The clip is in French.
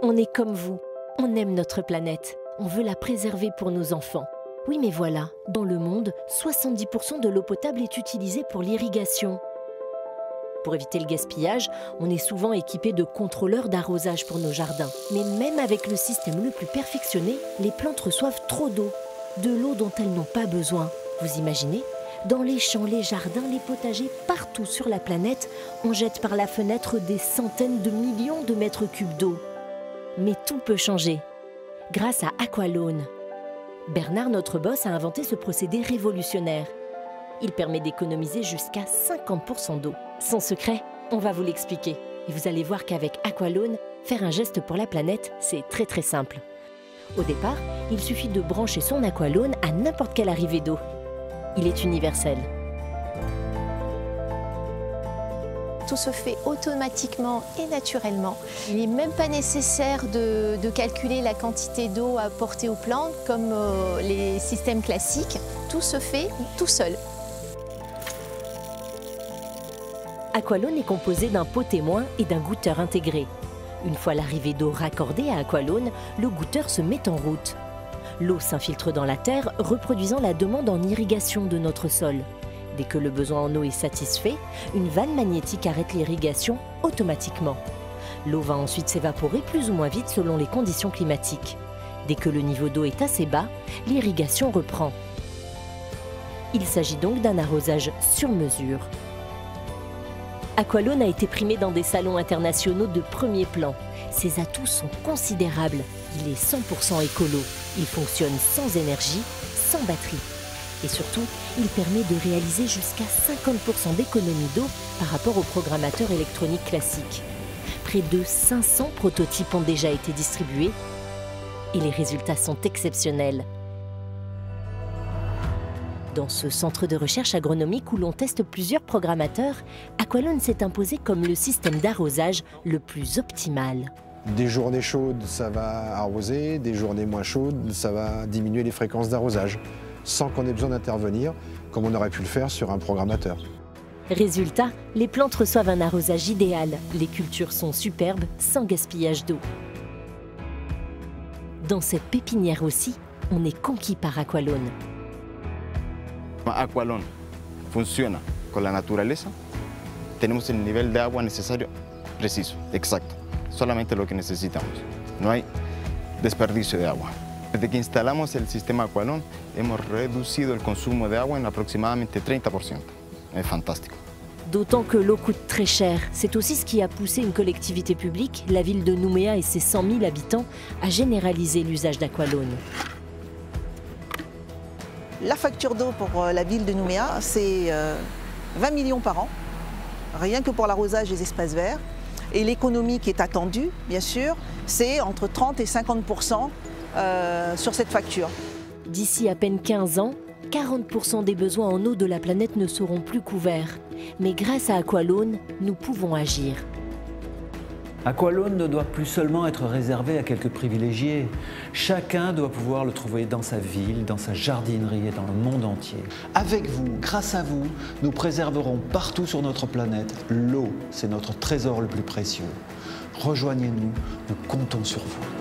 On est comme vous, on aime notre planète, on veut la préserver pour nos enfants. Oui, mais voilà, dans le monde, 70% de l'eau potable est utilisée pour l'irrigation. Pour éviter le gaspillage, on est souvent équipé de contrôleurs d'arrosage pour nos jardins. Mais même avec le système le plus perfectionné, les plantes reçoivent trop d'eau. De l'eau dont elles n'ont pas besoin. Vous imaginez ? Dans les champs, les jardins, les potagers, partout sur la planète, on jette par la fenêtre des centaines de millions de mètres cubes d'eau. Mais tout peut changer. Grâce à Aqualone. Bernard, notre boss, a inventé ce procédé révolutionnaire. Il permet d'économiser jusqu'à 50% d'eau. Son secret, on va vous l'expliquer. Et vous allez voir qu'avec Aqualone, faire un geste pour la planète, c'est très simple. Au départ, il suffit de brancher son Aqualone à n'importe quelle arrivée d'eau. Il est universel. Tout se fait automatiquement et naturellement. Il n'est même pas nécessaire de calculer la quantité d'eau à apporter aux plantes comme les systèmes classiques. Tout se fait tout seul. Aqualone est composé d'un pot témoin et d'un goutteur intégré. Une fois l'arrivée d'eau raccordée à Aqualone, le goutteur se met en route. L'eau s'infiltre dans la terre, reproduisant la demande en irrigation de notre sol. Dès que le besoin en eau est satisfait, une vanne magnétique arrête l'irrigation automatiquement. L'eau va ensuite s'évaporer plus ou moins vite selon les conditions climatiques. Dès que le niveau d'eau est assez bas, l'irrigation reprend. Il s'agit donc d'un arrosage sur mesure. Aqualone a été primé dans des salons internationaux de premier plan. Ses atouts sont considérables. Il est 100% écolo. Il fonctionne sans énergie, sans batterie. Et surtout, il permet de réaliser jusqu'à 50% d'économie d'eau par rapport aux programmateurs électroniques classiques. Près de 500 prototypes ont déjà été distribués et les résultats sont exceptionnels. Dans ce centre de recherche agronomique où l'on teste plusieurs programmateurs, Aqualone s'est imposé comme le système d'arrosage le plus optimal. Des journées chaudes, ça va arroser, des journées moins chaudes, ça va diminuer les fréquences d'arrosage, sans qu'on ait besoin d'intervenir, comme on aurait pu le faire sur un programmateur. Résultat, les plantes reçoivent un arrosage idéal. Les cultures sont superbes, sans gaspillage d'eau. Dans cette pépinière aussi, on est conquis par Aqualone. Aqualone funciona con la naturaleza. Tenemos el nivel de agua necesario, preciso, exacto. Solamente lo que necesitamos. No hay desperdicio de agua. Desde que instalamos el sistema Aqualone, hemos reducido el consumo de agua en aproximadamente 30%. Es fantástico. D'autant que l'eau coûte très cher. C'est aussi ce qui a poussé une collectivité publique, la ville de Nouméa et ses 100 000 habitants, à généraliser l'usage d'Aqualone. La facture d'eau pour la ville de Nouméa, c'est 20 millions par an, rien que pour l'arrosage des espaces verts. Et l'économie qui est attendue, bien sûr, c'est entre 30 et 50% sur cette facture. D'ici à peine 15 ans, 40% des besoins en eau de la planète ne seront plus couverts. Mais grâce à Aqualone, nous pouvons agir. Aqualone ne doit plus seulement être réservé à quelques privilégiés. Chacun doit pouvoir le trouver dans sa ville, dans sa jardinerie et dans le monde entier. Avec vous, grâce à vous, nous préserverons partout sur notre planète l'eau. C'est notre trésor le plus précieux. Rejoignez-nous, nous comptons sur vous.